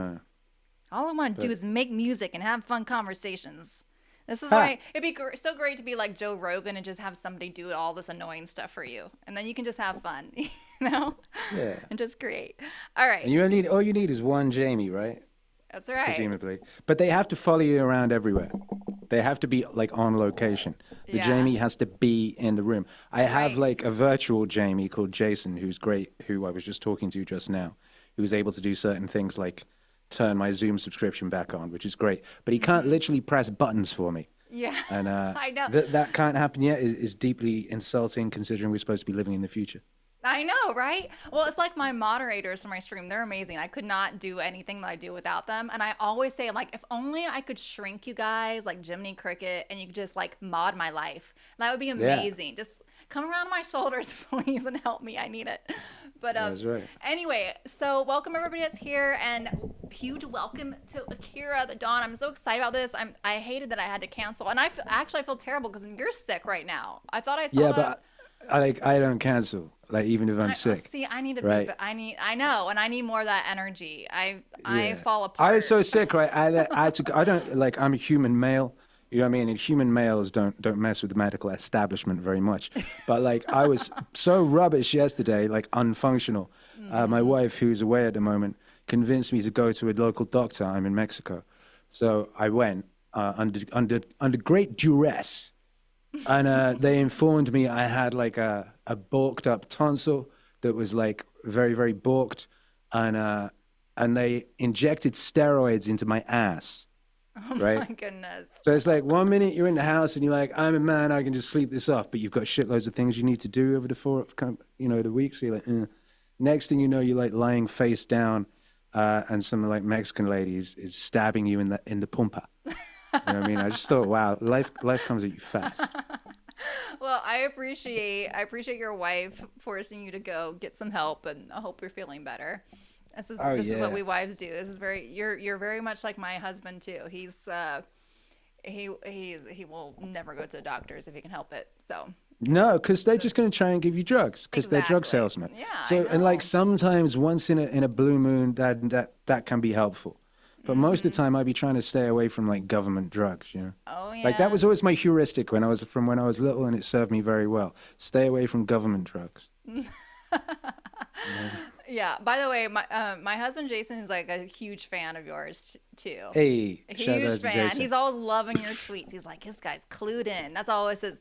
No. All I want to do But is make music and have fun conversations. This is ha. why it'd be so great to be like Joe Rogan and just have somebody do all this annoying stuff for you, and then you can just have fun, you know, Yeah. and just create. All And right, you only need all you need is one Jamie, right? that's right. Presumably. But they have to follow you around everywhere. They have to be like on location. The Yeah, Jamie has to be in the room. I have right. like a virtual Jamie called Jason, who's great, who I was just talking to just now, who's able to do certain things like turn my Zoom subscription back on, which is great. But he can't Mm-hmm. literally press buttons for me. Yeah, And I know. that can't happen yet is deeply insulting considering we're supposed to be living in the future. I know, right? Well, it's like my moderators for my stream. They're amazing. I could not do anything that I do without them. And I always say, like, if only I could shrink you guys like Jiminy Cricket and you could just like mod my life. That would be Yeah, amazing. Just come around my shoulders, please, and help me. I need it. But that's right. anyway, so welcome everybody that's here and huge welcome to Akira the Dawn. I'm so excited about this. I hated that I had to cancel. And actually I feel terrible because you're sick right now. I thought I Yeah, saw that. but I don't cancel, like even if I'm sick, See, I need to be, right? I know, and I need more of that energy. I Yeah. fall I was apart. so sick, right? I don't like, I'm a human male. You know what I mean? And human males don't mess with the medical establishment very much. But like I was so rubbish yesterday, like unfunctional. My Mm-hmm. wife, who's away at the moment, convinced me to go to a local doctor. I'm in Mexico. So I went under great duress. And they informed me I had like a bulked up tonsil that was like very, very bulked. And they injected steroids into my ass, Oh my right? goodness. So it's like 1 minute you're in the house and you're like, I'm a man, I can just sleep this off. But you've got shitloads of things you need to do over the week. So you're like, Next thing you know, you're like lying face down, and some like Mexican lady is stabbing you in the pumpa. You know what I mean? I just thought, wow, life comes at you fast. Well, I appreciate your wife forcing you to go get some help, and I hope you're feeling better. This is Oh this is what yeah. we wives do. This is very you're very much like my husband too. He will never go to the doctors if he can help it. So No, because they're just going to try and give you drugs because they're drug exactly. salesmen. Yeah, I So, and like know. sometimes once in a blue moon, that can be helpful. But most of the Mm-hmm. time, I'd be trying to stay away from like government drugs. You know, Oh like that yeah. was always my heuristic when I was little, and it served me very well. Stay away from government drugs. Yeah. Yeah. By the way, my husband Jason is like a huge fan of yours too. Hey, A shout huge out to fan. Jason. He's always loving your tweets. He's like, this guy's clued in. That's always his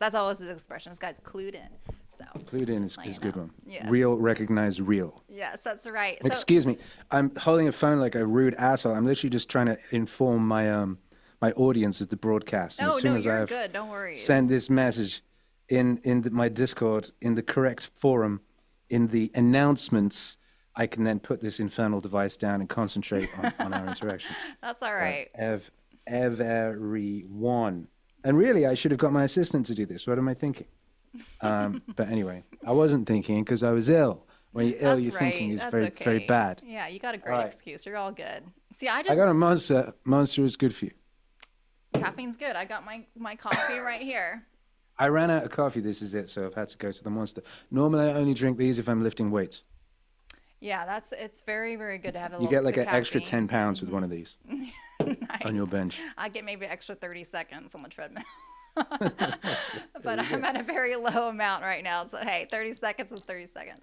expression. This guy's clued in. So Clued in just so is you a good know. one. Yes. Real, recognize real. Yes, that's right. So Excuse me, I'm holding a phone like a rude asshole. I'm literally just trying to inform my audience of the broadcast, and as oh soon no, as I you're have good. No worries. send this message my Discord in the correct forum in the announcements. I can then put this infernal device down and concentrate on our interaction. That's all right. Everyone. And really, I should have got my assistant to do this. What am I thinking? But anyway, I wasn't thinking because I was ill. When you're ill, That's your thinking right. is That's very, very okay. bad. Yeah, you got a All great right. excuse. You're all good. See, I I just got a monster. Monster is good for you. caffeine's good. I got my coffee right here. I ran out of coffee. This is it. So I've had to go to the monster. Normally, I only drink these if I'm lifting weights. Yeah, it's very very good to have a You little get like the an extra caffeine. 10 pounds with one of these on your Nice. bench. I get maybe extra 30 seconds on the treadmill. There But you I'm go. at a very low amount right now. So hey, 30 seconds is 30 seconds.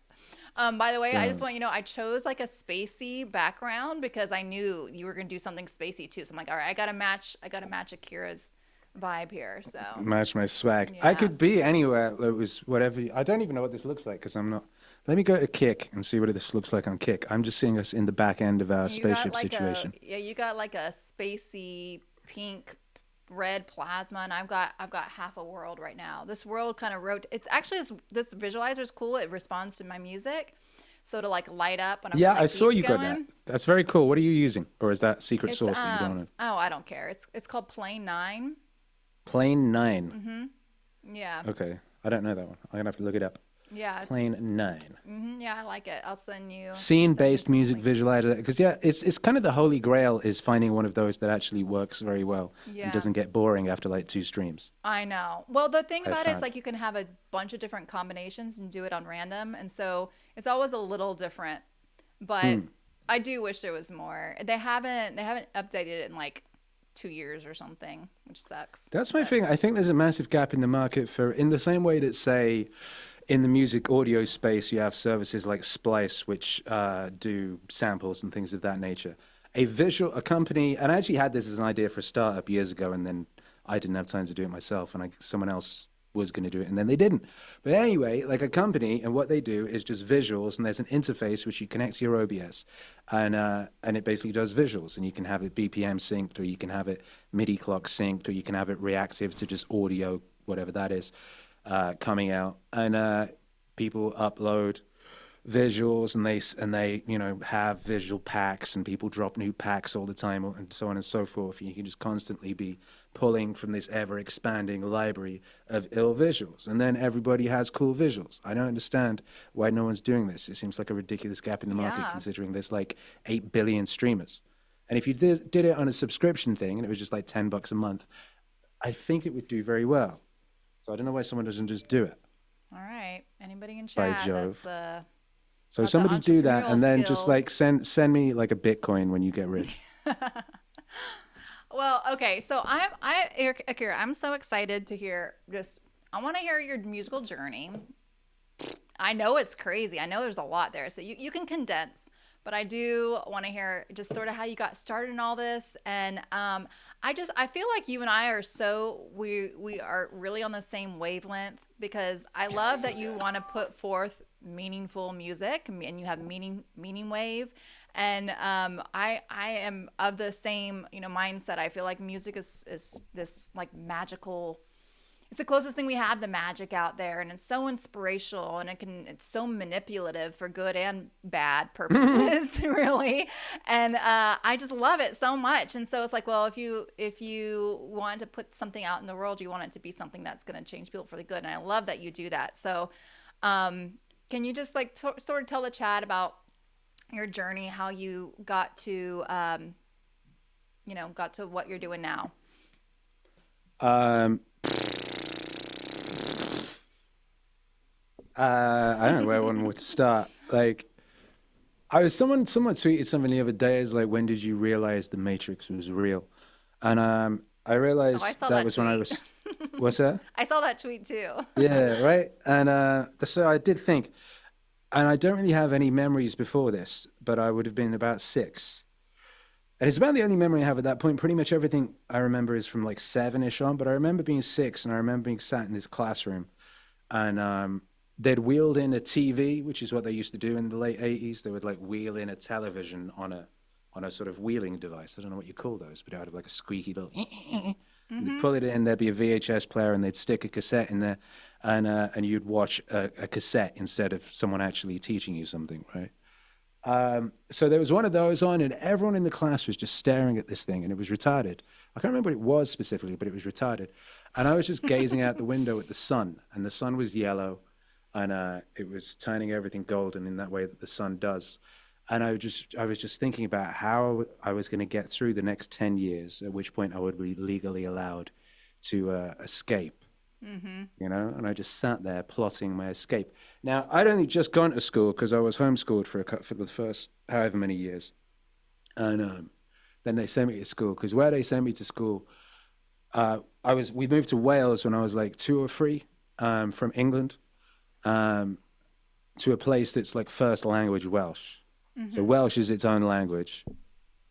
By the way, I just So, want you to know I chose like a spacey background because I knew you were gonna do something spacey too. So I'm like, all right, I gotta match Akira's vibe here. So match my swag. I yeah. could be anywhere. It was whatever. I don't even know what this looks like because I'm not. Let me go to Kick and see what this looks like on Kick. I'm just seeing us in the back end of our You got spaceship like a situation. yeah, you got like a spacey pink red plasma, and I've got half a world right now. This world kind of it's actually this visualizer is cool. It responds to my music, so to like light up when I put Yeah, I like saw beats you got that. going. That's very cool. What are you using? Or is that secret It's sauce that you don't know? oh, I don't care. It's called Plane 9. Plane 9. Yeah. Okay. I don't know that one. I'm going to have to look it up. Yeah, Plane 9. yeah, I like it. I'll send you Scene-based some music links. visualizer. Because, yeah, it's kind of the holy grail is finding one of those that actually works very well and Yeah. doesn't get boring after like 2 streams, I know. Well, the thing I've about it is found. like you can have a bunch of different combinations and do it on random, and so it's always a little different. But I do wish there was more. They haven't updated it in like 2 years or something, which sucks. That's my But thing. I think there's a massive gap in the market for, in the same way that, say, in the music audio space, you have services like Splice, which do samples and things of that nature. A company, and I actually had this as an idea for a startup years ago, and then I didn't have time to do it myself, and someone else was going to do it, and then they didn't. But anyway, like a company, and what they do is just visuals, and there's an interface which you connect to your OBS, and it basically does visuals, and you can have it BPM synced, or you can have it MIDI clock synced, or you can have it reactive to just audio, whatever that is, coming out, and people upload visuals, and they have visual packs, and people drop new packs all the time, and so on and so forth. And you can just constantly be pulling from this ever expanding library of ill visuals, and then everybody has cool visuals. I don't understand why no one's doing this. It seems like a ridiculous gap in the market, yeah. considering there's like 8 billion streamers. And if you did it on a subscription thing, and it was just like $10 a month, I think it would do very well. So I don't know why someone doesn't just do it. All right. Anybody in By chat Jove. that's So got the somebody do that, entrepreneurial and then just like skills. send me like a Bitcoin when you get rich. Well, okay. So Akira, I'm so excited to hear just I want to hear your musical journey. I know it's crazy. I know there's a lot there. So you can condense, but I do want to hear just sort of how you got started in all this. And I feel like you and I are we are really on the same wavelength, because I love that you want to put forth meaningful music, and you have meaning wave. And I am of the same mindset. I feel like music is this like magical, it's the closest thing we have to magic out there, and it's so inspirational, and it's so manipulative for good and bad purposes really. And I just love it so much. And so it's like, well, if you want to put something out in the world, you want it to be something that's going to change people for the good, and I love that you do that. So can you just like sort of tell the chat about your journey, how you got to got to what you're doing now? Um, I don't know where one would start. Like, someone tweeted something the other day, is like, when did you realize the Matrix was real? And I Oh, I realized saw that that was when I tweet. was, what's that? I saw that tweet too. Yeah, right. And so I did think, and I don't really have any memories before this, but I would have been about 6. And it's about the only memory I have at that point. Pretty much everything I remember is from like 7-ish on, but I remember being 6, and I remember being sat in this classroom, and they'd wheeled in a TV, which is what they used to do in the late 80s. They would like wheel in a television on a sort of wheeling device. I don't know what you call those, but it would have like a squeaky little. And they'd pull it in. There'd be a VHS player, and they'd stick a cassette in there, and you'd watch a cassette instead of someone actually teaching you something, right? So there was one of those on, and everyone in the class was just staring at this thing, and it was retarded. I can't remember what it was specifically, but it was retarded. And I was just gazing out the window at the sun, and the sun was yellow, and it was turning everything golden in that way that the sun does. And I was just thinking about how I was going to get through the next 10 years, at which point I would be legally allowed to escape. And I just sat there plotting my escape. Now, I'd only just gone to school because I was homeschooled for the first however many years. And then they sent me to school, because where they sent me to school, we moved to Wales when I was like 2 or 3, from England, to a place that's like first language Welsh. So Welsh is its own language.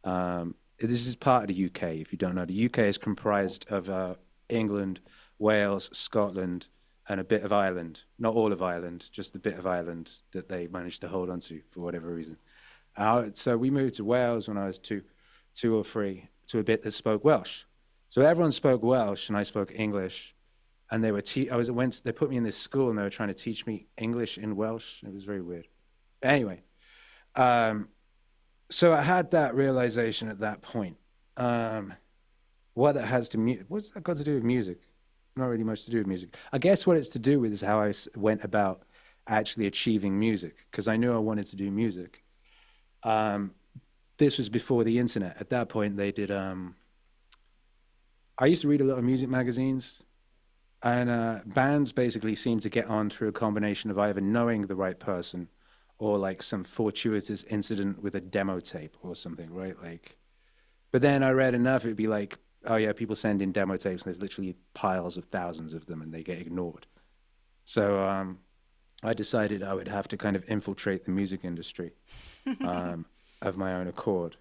This is part of the UK, if you don't know. The UK is comprised of England, Wales, Scotland, and a bit of Ireland. Not all of Ireland, just the bit of Ireland that they managed to hold on to for whatever reason. So we moved to Wales when I was two or 3, to a bit that spoke Welsh. So everyone spoke Welsh, and I spoke English. And they put me in this school, and they were trying to teach me English in Welsh. It was very weird. Anyway, so I had that realization at that point. What that has to what's that got to do with music? Not really much to do with music. I guess what it's to do with is how I went about actually achieving music, because I knew I wanted to do music. This was before the internet. At that point, they did. I used to read a lot of music magazines, and bands basically seemed to get on through a combination of either knowing the right person or like some fortuitous incident with a demo tape or something, right? Like, but then I read enough, it'd be like, oh yeah, people send in demo tapes and there's literally piles of thousands of them and they get ignored. So I decided I would have to kind of infiltrate the music industry of my own accord.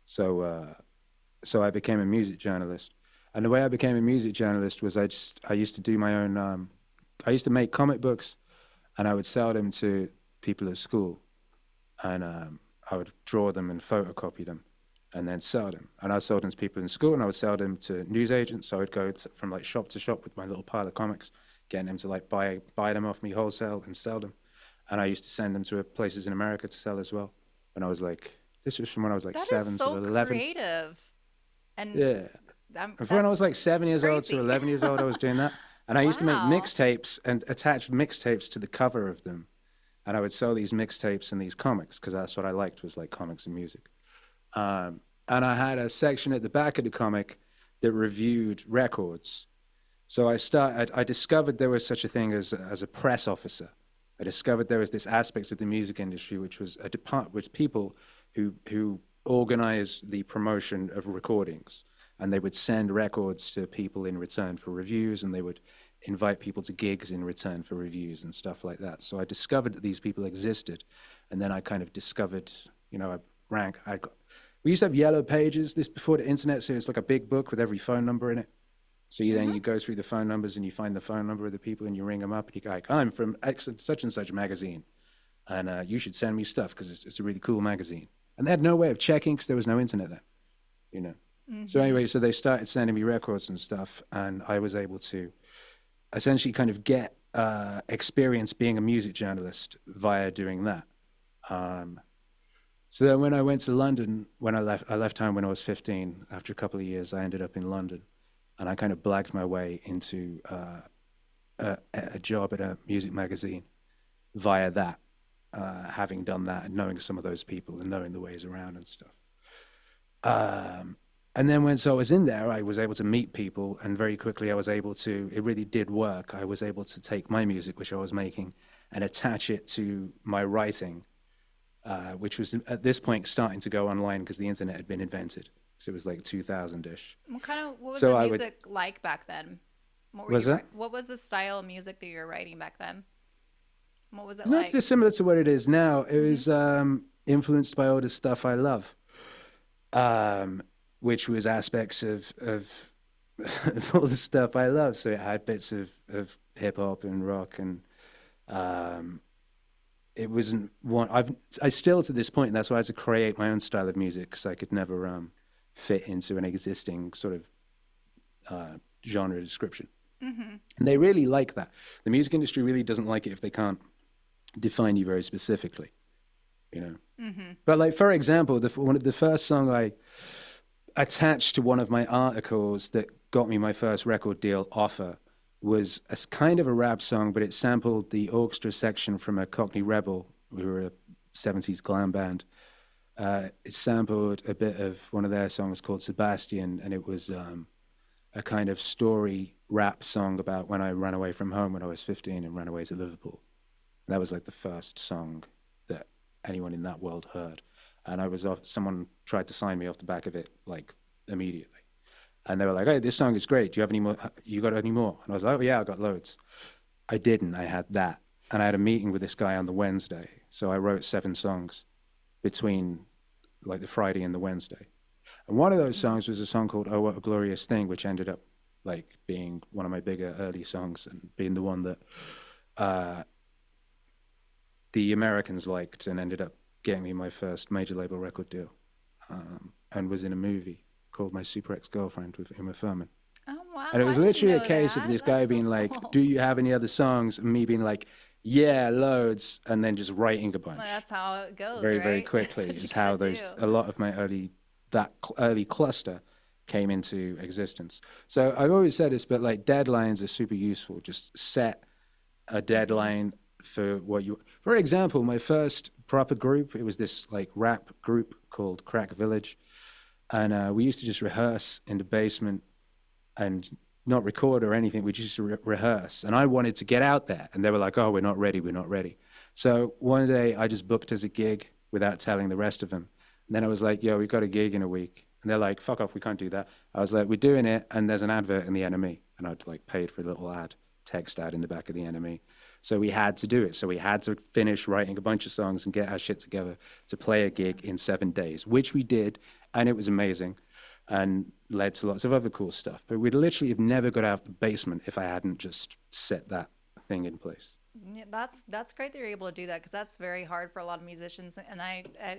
So so I became a music journalist. And the way I became a music journalist was I used to do my own I used to make comic books and I would sell them to people at school, and I would draw them and photocopy them and then sell them. And I sold them to people in school, and I would sell them to newsagents. So I would go from like shop to shop with my little pile of comics, getting them to like buy them off me wholesale and sell them. And I used to send them to places in America to sell as well. When I was like, this was from when I was like That is 7 so to 11. creative. And Yeah. From when I was that's like 7 years old to crazy. 11 years old, I was doing that. And I used to make Wow. mixtapes and attach mixtapes to the cover of them. And I would sell these mixtapes and these comics because that's what I liked, was like comics and music. And I had a section at the back of the comic that reviewed records. So I discovered there was such a thing as a press officer. I discovered there was this aspect of the music industry, which was which people who organize the promotion of recordings, and they would send records to people in return for reviews, and they would invite people to gigs in return for reviews and stuff like that. So I discovered that these people existed, and then I kind of discovered, we used to have yellow pages, this before the internet, so it's like a big book with every phone number in it. So then you go through the phone numbers and you find the phone number of the people and you ring them up and you go like, I'm from such and such magazine, and you should send me stuff because it's a really cool magazine. And they had no way of checking because there was no internet then, you know. So anyway, so they started sending me records and stuff, and I was able to essentially kind of get experience being a music journalist via doing that. So then when I went to London, when I left home when I was 15. After a couple of years, I ended up in London, and I kind of blagged my way into a job at a music magazine via that, having done that and knowing some of those people and knowing the ways around and stuff. And then once I was in there, I was able to meet people, and very quickly I was able to, it really did work. I was able to take my music, which I was making, and attach it to my writing, which was at this point starting to go online because the internet had been invented. So it was like 2000-ish. What was So the I music like back then? What were Was you that? what was the style of music that you were writing back then? What was it Not like? dissimilar to what it is now. It was influenced by all the stuff I love, which was aspects of all the stuff I love. So it had bits of hip hop and rock, and it wasn't one. I still to this point, and that's why I had to create my own style of music because I could never fit into an existing sort of genre description. And they really like that. The music industry really doesn't like it if they can't define you very specifically, you know. But like for example, one of the first song I attached to one of my articles that got me my first record deal offer was a kind of a rap song, but it sampled the orchestra section from a Cockney Rebel, who were a 70s glam band. It sampled a bit of one of their songs called Sebastian, and it was a kind of story rap song about when I ran away from home when I was 15 and ran away to Liverpool. And that was like the first song that anyone in that world heard. And I was off, someone tried to sign me off the back of it like immediately. And they were like, hey, this song is great. Do you have any more? You got any more? And I was like, oh yeah, I got loads. I didn't. I had that. And I had a meeting with this guy on the Wednesday. So I wrote 7 songs between like the Friday and the Wednesday. And one of those songs was a song called Oh What a Glorious Thing, which ended up like being one of my bigger early songs and being the one that the Americans liked and ended up getting me my first major label record deal, and was in a movie called My Super Ex-Girlfriend with Uma Thurman. Oh wow! And it was I didn't literally a know case of that. this That's guy so being like, cool. do you have any other songs? And me being like, yeah, loads. And then just writing a bunch Well, that's how it goes, very, right? very That's quickly what you is how gotta a do. lot of my early cluster came into existence. So I've always said this, but like deadlines are super useful. Just set a deadline for what you, for example, my first proper group, it was this like rap group called Crack Village. And we used to just rehearse in the basement and not record or anything. We just rehearse. And I wanted to get out there. And they were like, oh, we're not ready. We're not ready. So one day I just booked as a gig without telling the rest of them. And then I was like, yo, we've got a gig in a week. And they're like, fuck off, we can't do that. I was like, we're doing it. And there's an advert in the NME. And I'd like paid for a little ad, text ad in the back of the NME. So we had to do it. So we had to finish writing a bunch of songs and get our shit together to play a gig in 7 days, which we did. And it was amazing and led to lots of other cool stuff. But we'd literally have never got out of the basement if I hadn't just set that thing in place. Yeah, that's great that you're able to do that, because that's very hard for a lot of musicians, and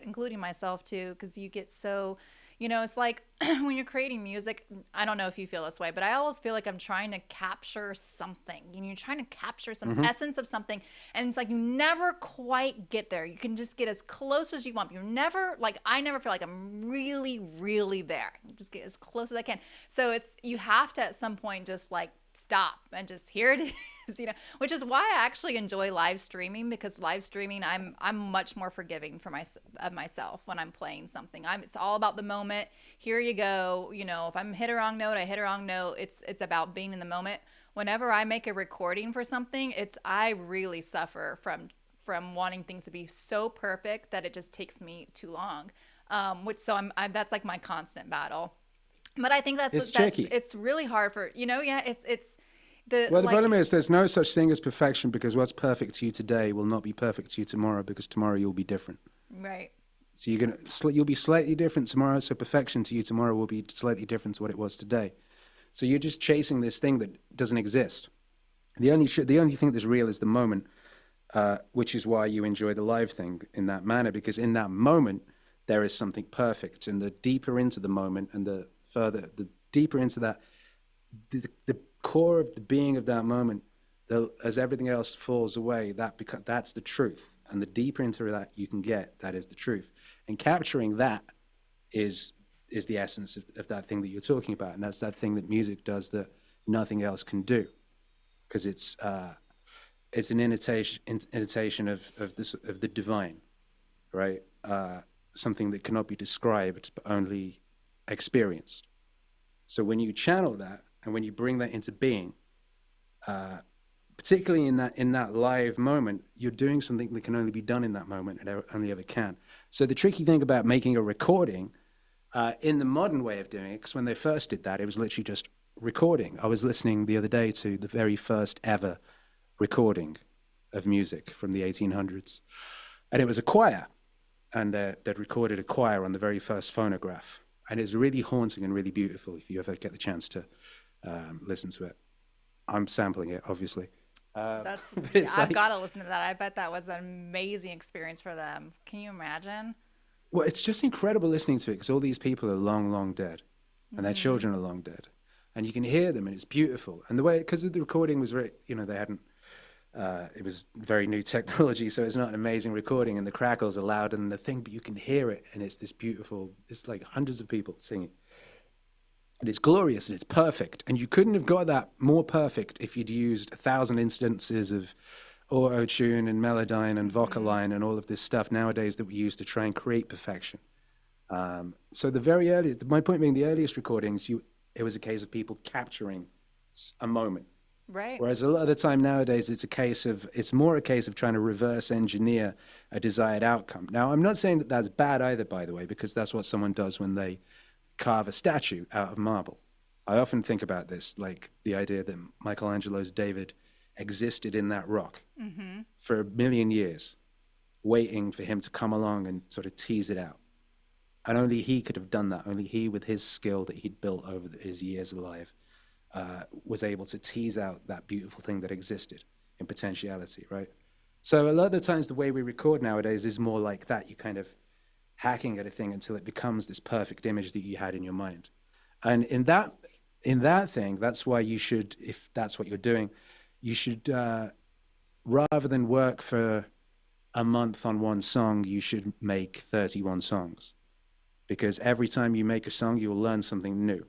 including myself too, because you get so, it's like when you're creating music. I don't know if you feel this way, but I always feel like I'm trying to capture something. You're trying to capture some essence of something, and it's like you never quite get there. You can just get as close as you want. You're never like, I never feel like I'm really, really there. Just get as close as I can. So you have to at some point just like stop and just here it is, which is why I actually enjoy live streaming, because live streaming, I'm much more forgiving for myself when I'm playing something. It's all about the moment. Here you go. If I'm hit a wrong note, I hit a wrong note. It's about being in the moment. Whenever I make a recording for something, I really suffer from wanting things to be so perfect that it just takes me too long. That's like my constant battle. But I think that's tricky. It's really hard for, it's the problem is there's no such thing as perfection, because what's perfect to you today will not be perfect to you tomorrow, because tomorrow you'll be different. Right. So you'll be slightly different tomorrow. So perfection to you tomorrow will be slightly different to what it was today. So you're just chasing this thing that doesn't exist. The only thing that's real is the moment, which is why you enjoy the live thing in that manner, because in that moment there is something perfect. And the deeper into the moment and the deeper into that, the core of the being of that moment, as everything else falls away, that's the truth. And the deeper into that you can get, that is the truth. And capturing that is the essence of that thing that you're talking about. And that's that thing that music does that nothing else can do, because it's an imitation of the divine, right? Something that cannot be described but only experienced. So when you channel that and when you bring that into being, particularly in that live moment, you're doing something that can only be done in that moment, and only ever can. So the tricky thing about making a recording, in the modern way of doing it, because when they first did that, it was literally just recording. I was listening the other day to the very first ever recording of music from the 1800s, and it was a choir, and they'd recorded a choir on the very first phonograph. And it's really haunting and really beautiful if you ever get the chance to listen to it. I'm sampling it, obviously. I've got to listen to that. I bet that was an amazing experience for them. Can you imagine? Well, it's just incredible listening to it, because all these people are long, long dead, and their children are long dead. And you can hear them, and it's beautiful. And the way, because the recording was very, they hadn't, it was very new technology, so it's not an amazing recording, and the crackles are loud and the thing, but you can hear it, and it's this beautiful, it's like hundreds of people singing. And it's glorious and it's perfect. And you couldn't have got that more perfect if you'd used 1,000 instances of auto-tune and Melodyne and Vocaline and all of this stuff nowadays that we use to try and create perfection. So my point being, the earliest recordings, it was a case of people capturing a moment. Right. Whereas a lot of the time nowadays, it's more a case of trying to reverse engineer a desired outcome. Now, I'm not saying that that's bad either, by the way, because that's what someone does when they carve a statue out of marble. I often think about this, like the idea that Michelangelo's David existed in that rock for 1 million years, waiting for him to come along and sort of tease it out. And only he could have done that. Only he, with his skill that he'd built over his years alive, was able to tease out that beautiful thing that existed in potentiality, right? So a lot of the times the way we record nowadays is more like that. You kind of hacking at a thing until it becomes this perfect image that you had in your mind. And in that thing, that's why you should, if that's what you're doing, you should, rather than work for a month on one song, you should make 31 songs. Because every time you make a song, you'll learn something new.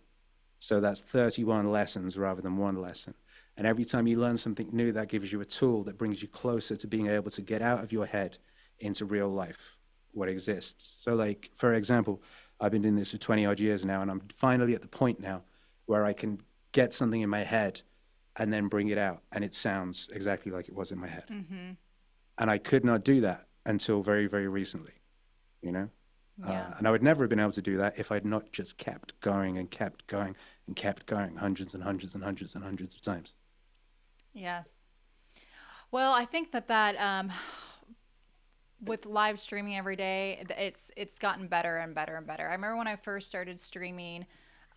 So that's 31 lessons rather than one lesson. And every time you learn something new, that gives you a tool that brings you closer to being able to get out of your head into real life, what exists. So like, for example, I've been doing this for 20 odd years now, and I'm finally at the point now where I can get something in my head and then bring it out, and it sounds exactly like it was in my head. Mm-hmm. And I could not do that until very, very recently, you know? Yeah. And I would never have been able to do that if I'd not just kept going and kept going and kept going hundreds and hundreds and hundreds and hundreds of times. Yes. Well, I think that with live streaming every day, it's gotten better and better and better. I remember when I first started streaming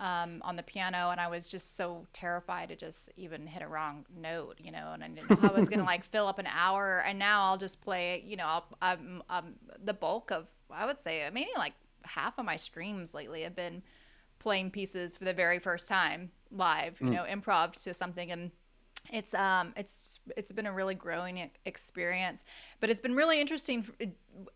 on the piano, and I was just so terrified to just even hit a wrong note, you know, and I didn't know how I was gonna like fill up an hour. And now I'll just play, you know, the bulk of, I would say maybe like half of my streams lately have been playing pieces for the very first time live, you know, improv to something. And it's been a really growing experience, but it's been really interesting.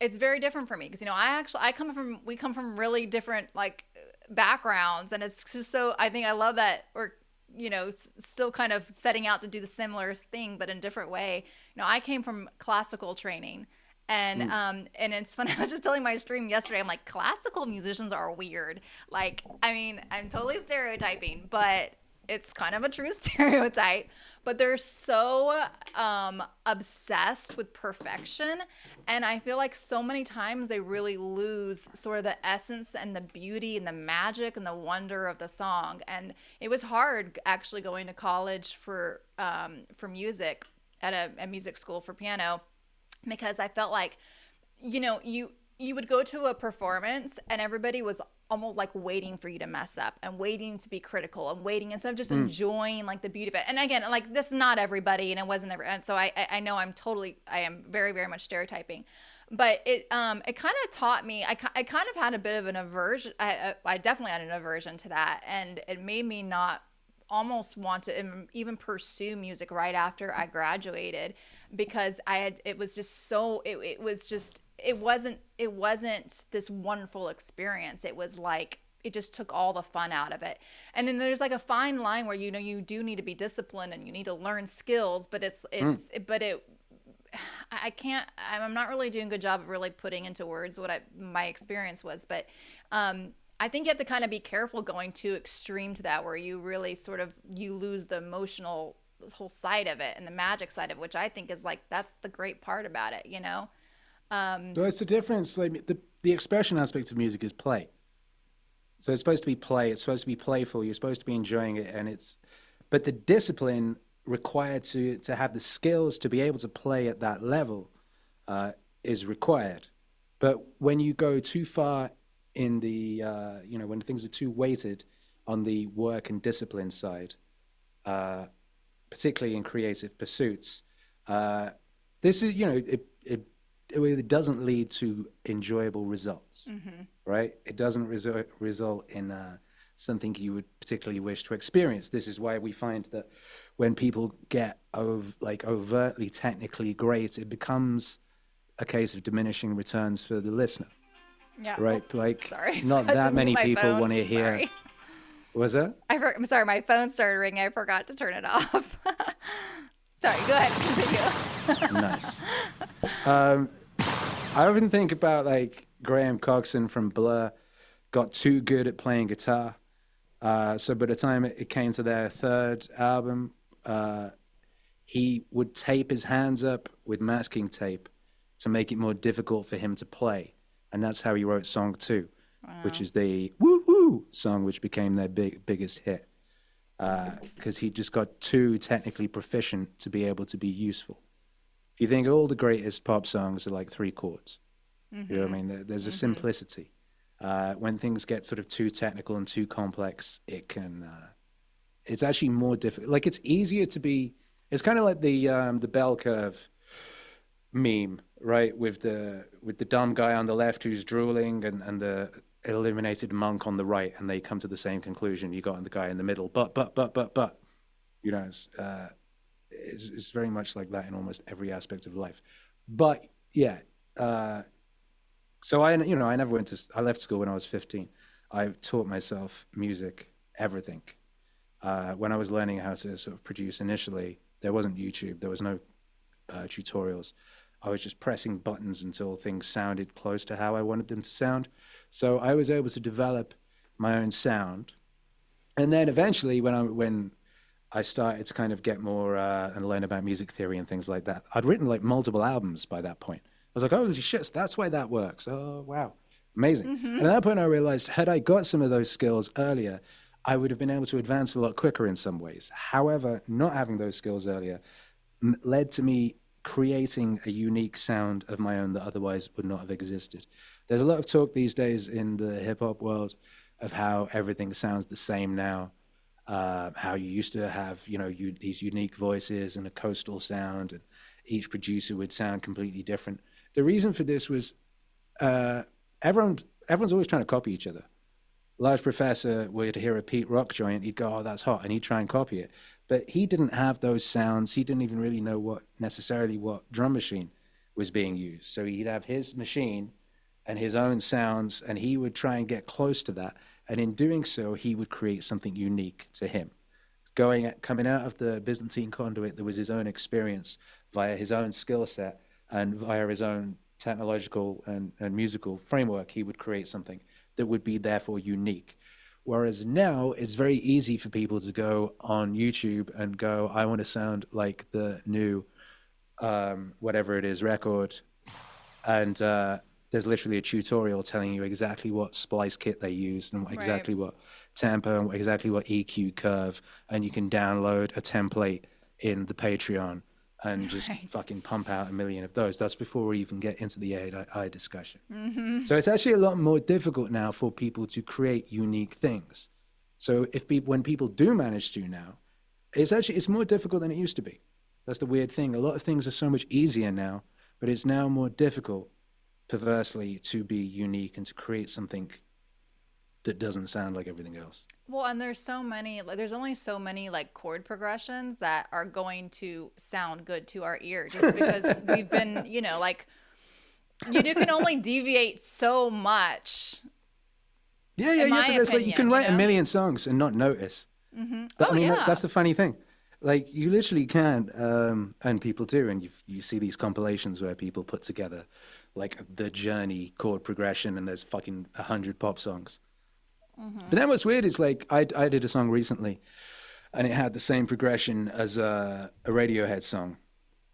It's very different for me because, you know, we come from really different like backgrounds, and it's just so, I think I love that we're, you know, still kind of setting out to do the similar thing but in a different way. You know, I came from classical training. And it's funny, I was just telling my stream yesterday, I'm like, classical musicians are weird. Like, I mean, I'm totally stereotyping, but it's kind of a true stereotype. But they're so obsessed with perfection. And I feel like so many times they really lose sort of the essence and the beauty and the magic and the wonder of the song. And it was hard actually going to college for music at a music school for piano, because I felt like, you know, you would go to a performance and everybody was almost like waiting for you to mess up and waiting to be critical and waiting instead of just enjoying like the beauty of it. And again, like, this is not everybody, and it wasn't every, and so I know I am very, very much stereotyping, but it kind of taught me, I kind of had a bit of an aversion. I definitely had an aversion to that, and it made me not almost want to even pursue music right after I graduated, because it wasn't this wonderful experience. It was like, it just took all the fun out of it. And then there's like a fine line where, you know, you do need to be disciplined and you need to learn skills, but I'm not really doing a good job of really putting into words what my experience was, but I think you have to kind of be careful going too extreme to that, where you really sort of, you lose the emotional whole side of it and the magic side of it, which I think is like, that's the great part about it, you know? So it's the difference. Like the expression aspect of music is play. So it's supposed to be play. It's supposed to be playful. You're supposed to be enjoying it, but the discipline required to have the skills to be able to play at that level is required. But when you go too far in the you know, when things are too weighted on the work and discipline side, particularly in creative pursuits, this is, you know, it doesn't lead to enjoyable results, right? It doesn't result in something you would particularly wish to experience. This is why we find that when people get overtly technically great, it becomes a case of diminishing returns for the listener. Yeah. Right? Oh, like, sorry. not that many people want to hear. Sorry. Was that? I'm sorry, my phone started ringing. I forgot to turn it off. Sorry, go ahead, continue. Nice. I often think about like Graham Coxon from Blur got too good at playing guitar. So by the time it came to their third album, he would tape his hands up with masking tape to make it more difficult for him to play. And that's how he wrote Song 2, which is the woo-woo song, which became their biggest hit. Because he just got too technically proficient to be able to be useful. If you think all the greatest pop songs are like 3 chords, you know what I mean? There's a simplicity. When things get sort of too technical and too complex, it's actually more difficult. Like, it's easier to be, it's kind of like the bell curve meme, right? With the dumb guy on the left who's drooling and the illuminated monk on the right, and they come to the same conclusion. You got the guy in the middle, but you know, it's very much like that in almost every aspect of life. But yeah, so I left school when I was 15. I taught myself music, everything. When I was learning how to sort of produce initially, there wasn't YouTube, there was no tutorials. I was just pressing buttons until things sounded close to how I wanted them to sound. So I was able to develop my own sound And then eventually, when I started to kind of get more and learn about music theory and things like that, I'd written like multiple albums by that point. I was like, holy shit, so that's why that works. Oh wow, amazing. Mm-hmm. And at that point, I realized had I got some of those skills earlier, I would have been able to advance a lot quicker in some ways. However, not having those skills earlier led to me creating a unique sound of my own that otherwise would not have existed. There's a lot of talk these days in the hip hop world of how everything sounds the same now. How you used to have, these unique voices and a coastal sound, and each producer would sound completely different. The reason for this was uh, everyone's always trying to copy each other. Large Professor would hear a Pete Rock joint, he'd go, "Oh, that's hot," and he'd try and copy it. But he didn't have those sounds. He didn't even really know what drum machine was being used. So he'd have his machine and his own sounds, and he would try and get close to that. And in doing so, he would create something unique to him. Coming out of the Byzantine conduit, there was his own experience via his own skill set and via his own technological and musical framework. He would create something that would be therefore unique. Whereas now it's very easy for people to go on YouTube and go, I want to sound like the new whatever it is record, and there's literally a tutorial telling you exactly what splice kit they used and exactly what tempo and exactly what EQ curve, and you can download a template in the Patreon and just fucking pump out a million of those. That's before we even get into the AI discussion. Mm-hmm. So it's actually a lot more difficult now for people to create unique things. So when people do manage to now, it's more difficult than it used to be. That's the weird thing. A lot of things are so much easier now, but it's now more difficult, perversely, to be unique and to create something that doesn't sound like everything else. Well, and there's only so many like chord progressions that are going to sound good to our ear just because we've been, like you can only deviate so much. Yeah, my but there's like you can opinion, write a million songs and not notice. Mm-hmm. That's the funny thing. Like you literally can, and people do, and you see these compilations where people put together like the Journey chord progression, and there's fucking 100 pop songs. But then what's weird is like I did a song recently, and it had the same progression as a Radiohead song.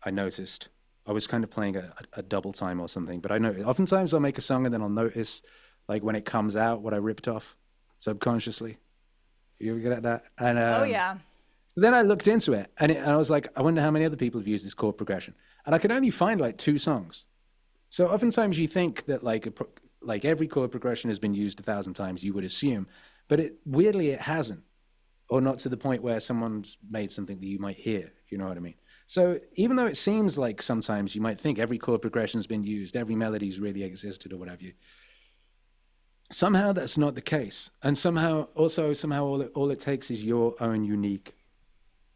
I noticed I was kind of playing a double time or something, but I know oftentimes I'll make a song and then I'll notice like when it comes out what I ripped off subconsciously. You ever get at that? And Oh yeah. then I looked into it, and I was like, I wonder how many other people have used this chord progression, and I could only find like 2 songs. So oftentimes you think that like every chord progression has been used 1,000 times, you would assume, but weirdly it hasn't, or not to the point where someone's made something that you might hear, if you know what I mean. So even though it seems like sometimes you might think every chord progression has been used, every melody's really existed or whatever, somehow that's not the case. And somehow all it takes is your own unique.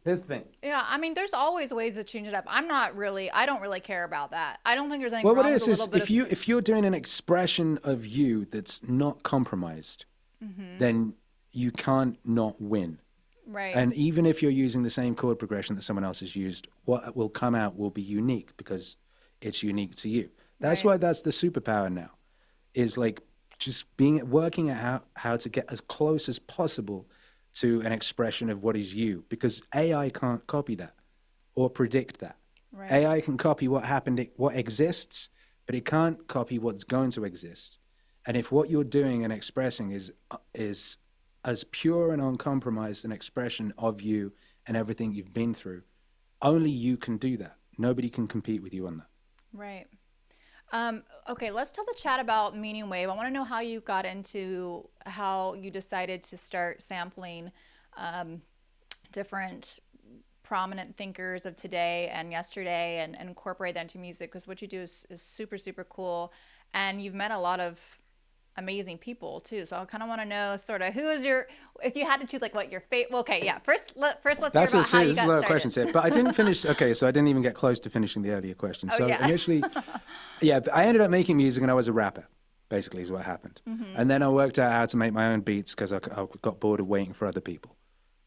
Here's the thing. Yeah, I mean, there's always ways to change it up. I don't really care about that. I don't think there's anything Well, wrong what it with a is little bit if you're doing an expression of you that's not compromised, then you can't not win. right. And even if you're using the same chord progression that someone else has used, what will come out will be unique because it's unique to you. That's Right. why that's the superpower now, is like just working out how to get as close as possible to an expression of what is you, because AI can't copy that or predict that. Right. AI can copy what happened, what exists, but it can't copy what's going to exist. And if what you're doing and expressing is as pure and uncompromised an expression of you and everything you've been through, only you can do that. Nobody can compete with you on that. Right. Okay, let's tell the chat about Meaning Wave. I want to know how you got into how you decided to start sampling different prominent thinkers of today and yesterday and incorporate that into music, because what you do is super, super cool. And you've met a lot of amazing people too. So I kind of want to know sort of if you had to choose like what your favorite, well, okay, yeah. First let's hear about how you There's got a lot started. of questions here, but I didn't finish. Okay, so I didn't even get close to finishing the earlier question. So yeah. initially, yeah, I ended up making music and I was a rapper, basically is what happened. And then I worked out how to make my own beats because I got bored of waiting for other people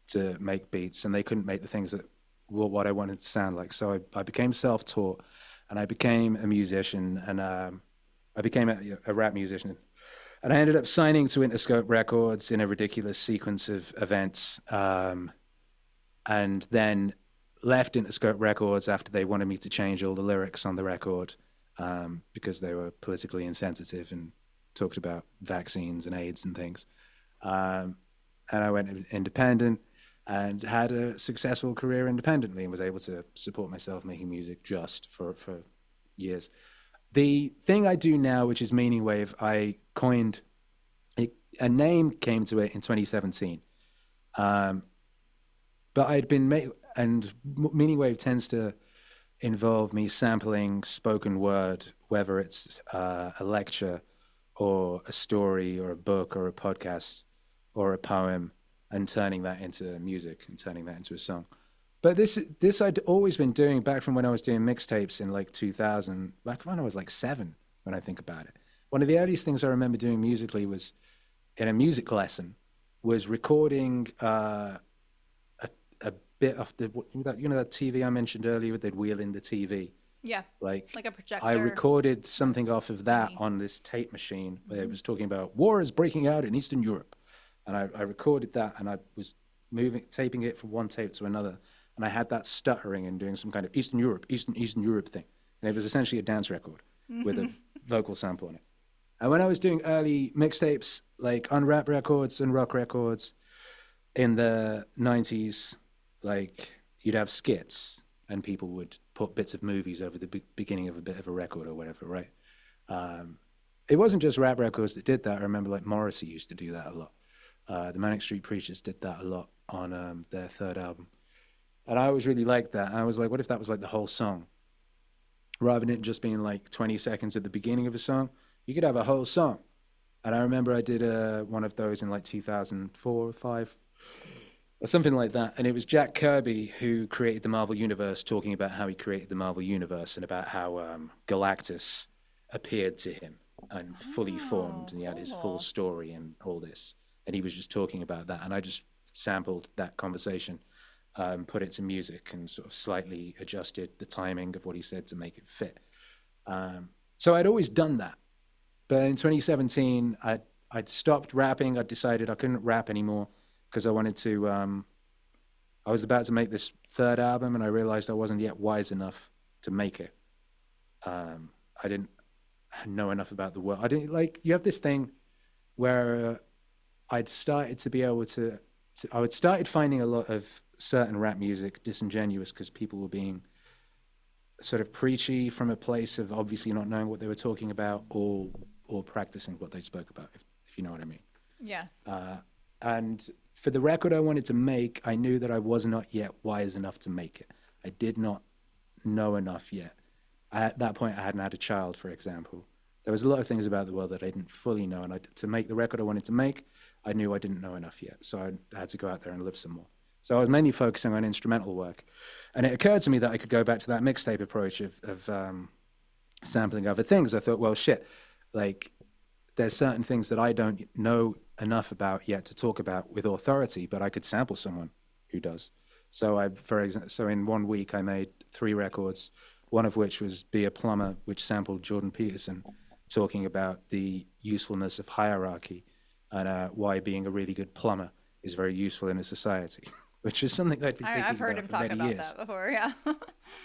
to make beats, and they couldn't make the things that were what I wanted to sound like. So I became self-taught, and I became a musician, and I became a rap musician. And I ended up signing to Interscope Records in a ridiculous sequence of events, and then left Interscope Records after they wanted me to change all the lyrics on the record, because they were politically insensitive and talked about vaccines and AIDS and things. And I went independent and had a successful career independently and was able to support myself making music just for years. The thing I do now, which is Meaning Wave, I coined a name came to it in 2017. But I'd been and Meaning Wave tends to involve me sampling spoken word, whether it's a lecture or a story or a book or a podcast or a poem, and turning that into music and turning that into a song. But this I'd always been doing back from when I was doing mixtapes in like 2000, back when I was like 7, when I think about it. One of the earliest things I remember doing musically was in a music lesson, was recording a bit of that TV I mentioned earlier, they'd wheel in the TV. Yeah. Like a projector. I recorded something off of that on this tape machine where it was talking about war is breaking out in Eastern Europe. And I recorded that, and I was taping it from one tape to another. And I had that stuttering and doing some kind of Eastern Europe thing. And it was essentially a dance record with a vocal sample on it. And when I was doing early mixtapes, like on rap records and rock records in the 90s, like you'd have skits and people would put bits of movies over the beginning of a bit of a record or whatever, right? It wasn't just rap records that did that. I remember like Morrissey used to do that a lot. The Manic Street Preachers did that a lot on their third album. And I always really liked that. I was like, what if that was like the whole song? Rather than it just being like 20 seconds at the beginning of a song, you could have a whole song. And I remember I did one of those in like 2004 or 5 or something like that. And it was Jack Kirby who created the Marvel Universe, talking about how he created the Marvel Universe and about how Galactus appeared to him and fully formed, and he had his full story and all this. And he was just talking about that. And I just sampled that conversation, put it to music, and sort of slightly adjusted the timing of what he said to make it fit. So I'd always done that. But in 2017, I'd stopped rapping. I decided I couldn't rap anymore because I wanted to, I was about to make this third album, and I realized I wasn't yet wise enough to make it. I didn't know enough about the world. I didn't, like, you have this thing where I'd started to be able to I had started finding a lot of certain rap music disingenuous because people were being sort of preachy from a place of obviously not knowing what they were talking about or practicing what they spoke about, if you know what I mean. Yes. And for the record I wanted to make, I knew that I was not yet wise enough to make it. I did not know enough yet. At that point, I hadn't had a child, for example. There was a lot of things about the world that I didn't fully know, and to make the record I wanted to make, I knew I didn't know enough yet, so I had to go out there and live some more. So I was mainly focusing on instrumental work, and it occurred to me that I could go back to that mixtape approach of sampling other things. I thought, well, shit, like there's certain things that I don't know enough about yet to talk about with authority, but I could sample someone who does. So so in 1 week I made 3 records, one of which was Be a Plumber, which sampled Jordan Peterson, talking about the usefulness of hierarchy and why being a really good plumber is very useful in a society, which is something I'd been thinking I've heard about him for talk many about years. that before, yeah.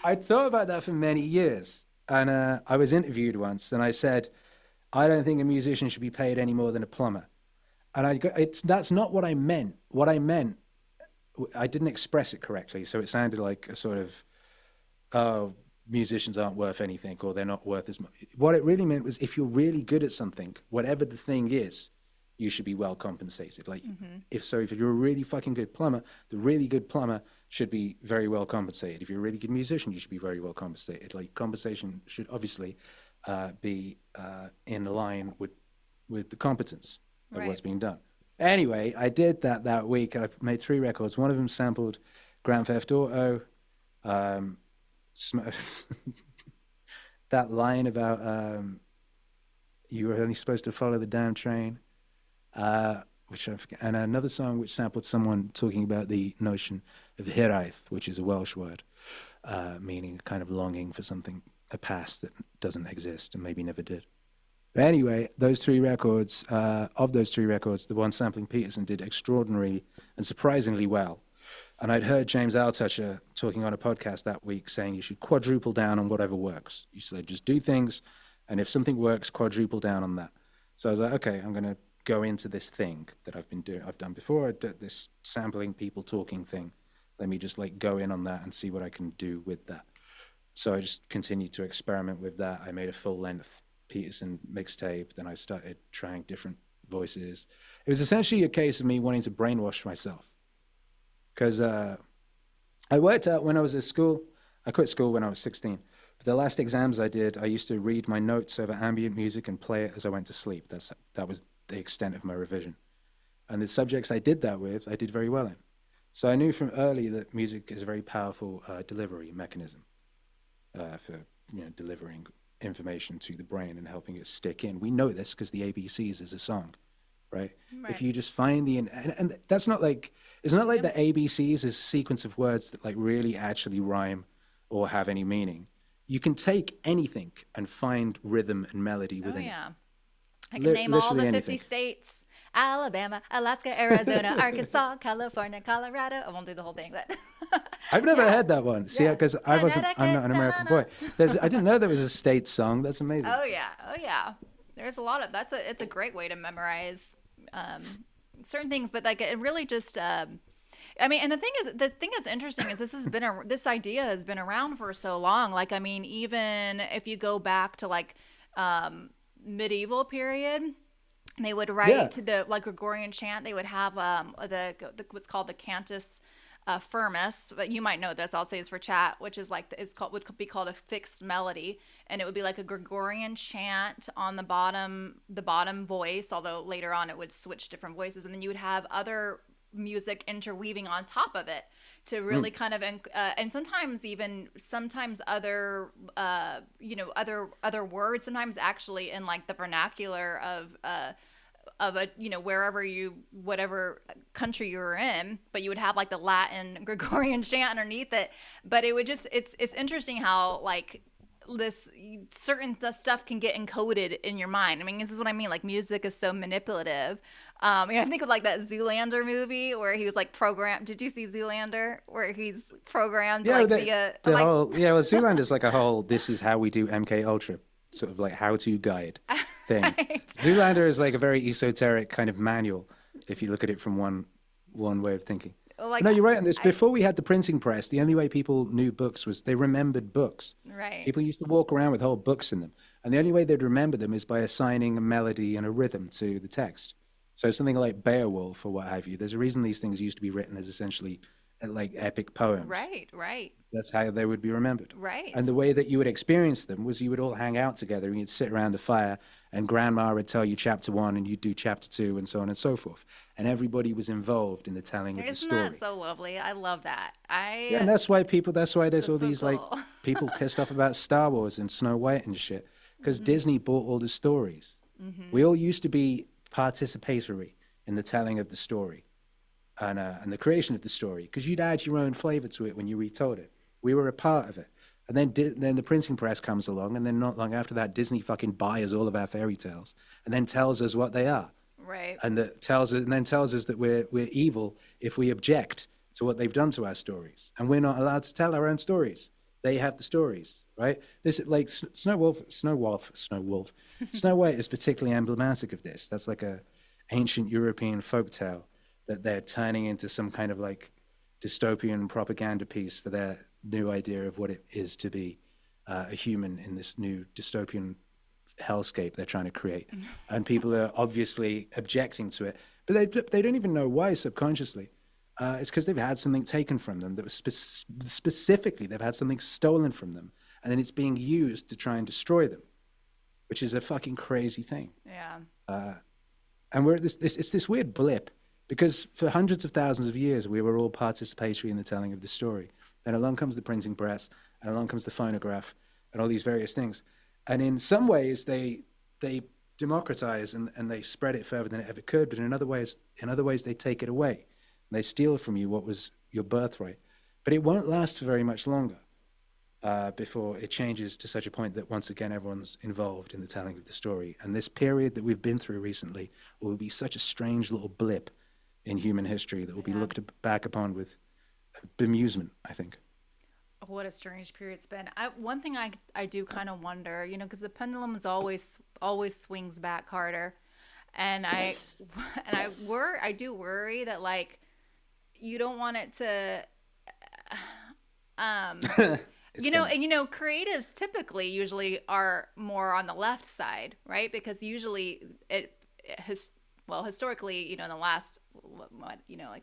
I'd thought about that for many years, and I was interviewed once, and I said, I don't think a musician should be paid any more than a plumber. And that's not what I meant. What I meant, I didn't express it correctly, so it sounded like a sort of, oh, musicians aren't worth anything, or they're not worth as much. What it really meant was, if you're really good at something, whatever the thing is, you should be well compensated. Like, if you're a really fucking good plumber, the really good plumber should be very well compensated. If you're a really good musician, you should be very well compensated. Like, compensation should obviously be in line with the competence of what's being done. Anyway, I did that week, and I made 3 records. One of them sampled Grand Theft Auto, that line about you were only supposed to follow the damn train, which I forget, and another song which sampled someone talking about the notion of hiraeth, which is a Welsh word, meaning kind of longing for something, a past that doesn't exist and maybe never did. But anyway, those three records, of those three records, the one sampling Peterson did extraordinarily and surprisingly well. And I'd heard James Altucher talking on a podcast that week saying you should quadruple down on whatever works. You should just do things, and if something works, quadruple down on that. So I was like, okay, I'm going to go into this thing that I've done before, this sampling people talking thing. Let me just like go in on that and see what I can do with that. So I just continued to experiment with that. I made a full length Peterson mixtape. Then I started trying different voices. It was essentially a case of me wanting to brainwash myself. Because I worked out when I was at school. I quit school when I was 16. But the last exams I did, I used to read my notes over ambient music and play it as I went to sleep. That was the extent of my revision. And the subjects I did that with, I did very well in. So I knew from early that music is a very powerful delivery mechanism for delivering information to the brain and helping it stick in. We know this because the ABCs is a song, right? If you just find and that's not like, it's not like the ABCs is a sequence of words that like really actually rhyme or have any meaning. You can take anything and find rhythm and melody within it. I can name all the 50 anything. States: Alabama, Alaska, Arizona, Arkansas, California, Colorado. I won't do the whole thing, but I've never heard that one. See, because I'm not an American boy. I didn't know there was a state song. That's amazing. Oh yeah. There's a lot of it's a great way to memorize certain things, but like it really just. I mean, and the thing is interesting is this idea has been around for so long. Like, I mean, even if you go back to like medieval period, they would write to the like Gregorian chant. They would have the what's called the cantus firmus, but you might know this. I'll say this for chat, which is like would be called a fixed melody, and it would be like a Gregorian chant on the bottom voice. Although later on it would switch different voices, and then you would have other music interweaving on top of it to really kind of and sometimes other other words, sometimes actually in like the vernacular of a wherever whatever country you were in, but you would have like the Latin Gregorian chant underneath it. But it would just it's interesting how like this certain stuff can get encoded in your mind. I mean, this is what I mean. Like, music is so manipulative. I think of like that Zoolander movie where he was like programmed. Did you see Zoolander? Where he's programmed well, Zoolander is like a whole. This is how we do MK Ultra, sort of like how-to guide thing. Right. Zoolander is like a very esoteric kind of manual if you look at it from one way of thinking. Like, no, you're right on this. Before we had the printing press, the only way people knew books was they remembered books. Right. People used to walk around with whole books in them. And the only way they'd remember them is by assigning a melody and a rhythm to the text. So something like Beowulf or what have you, there's a reason these things used to be written as essentially like epic poems. Right. That's how they would be remembered. Right. And the way that you would experience them was you would all hang out together and you'd sit around a fire and grandma would tell you chapter 1 and you'd do chapter 2 and so on and so forth. And everybody was involved in the telling of the story. Isn't that so lovely? I love that. Yeah, and that's why there's all these cool. like people pissed off about Star Wars and Snow White and shit. Because Disney bought all the stories. We all used to be participatory in the telling of the story and the creation of the story, because you'd add your own flavor to it when you retold it. We were a part of it. And then the printing press comes along, and then not long after that, Disney fucking buys all of our fairy tales and then tells us what they are. Right. And tells us that we're evil if we object to what they've done to our stories. And we're not allowed to tell our own stories. They have the stories, right? This like Snow White is particularly emblematic of this. That's like a ancient European folktale that they're turning into some kind of like dystopian propaganda piece for their new idea of what it is to be a human in this new dystopian hellscape they're trying to create. And people are obviously objecting to it, but they don't even know why subconsciously. It's because they've had something taken from them that was specifically, they've had something stolen from them, and then it's being used to try and destroy them, which is a fucking crazy thing. Yeah. And we're at it's this weird blip, because for hundreds of thousands of years, we were all participatory in the telling of the story. Then along comes the printing press, and along comes the phonograph, and all these various things. And in some ways, they democratize and they spread it further than it ever could. But in other ways, they take it away. And they steal from you what was your birthright. But it won't last for very much longer. before it changes to such a point that once again everyone's involved in the telling of the story. And this period that we've been through recently will be such a strange little blip in human history that will be Yeah. looked back upon with bemusement, I think. What a strange period it's been. One thing I do kind of wonder, because the pendulum is always swings back harder, and I do worry that like you don't want it to, um, It's gonna. and creatives typically usually are more on the left side, right? Because usually it has, well, historically, in the last what, like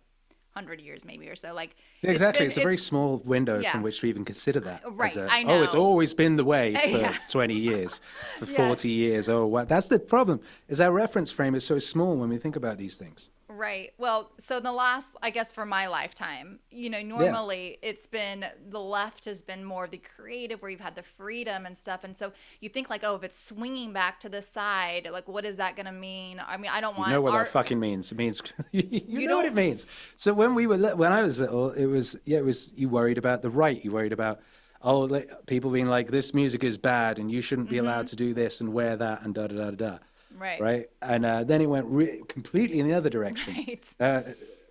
100 years maybe or so, like Yeah, it's exactly. been It's a it's very small window from yeah, which to even consider that as right. a, I oh, it's know. always been the way for Yeah. 20 years, for Yes. 40 years. Oh, what? That's the problem, is our reference frame is so small when we think about these things. Right. Well, so the last, I guess, for my lifetime, Yeah. normally it's been the left has been more of the creative where you've had the freedom and stuff. And so you think like, oh, if it's swinging back to the side, like, what is that going to mean? I mean, I don't You want know what that art. fucking means. It means you You know what don't. it means. So when I was little, it was you worried about the right. You worried about people being like, this music is bad and you shouldn't be allowed Mm-hmm. to do this and wear that and da da da da da. Right. Right? And then it went completely in the other direction. Right. Uh,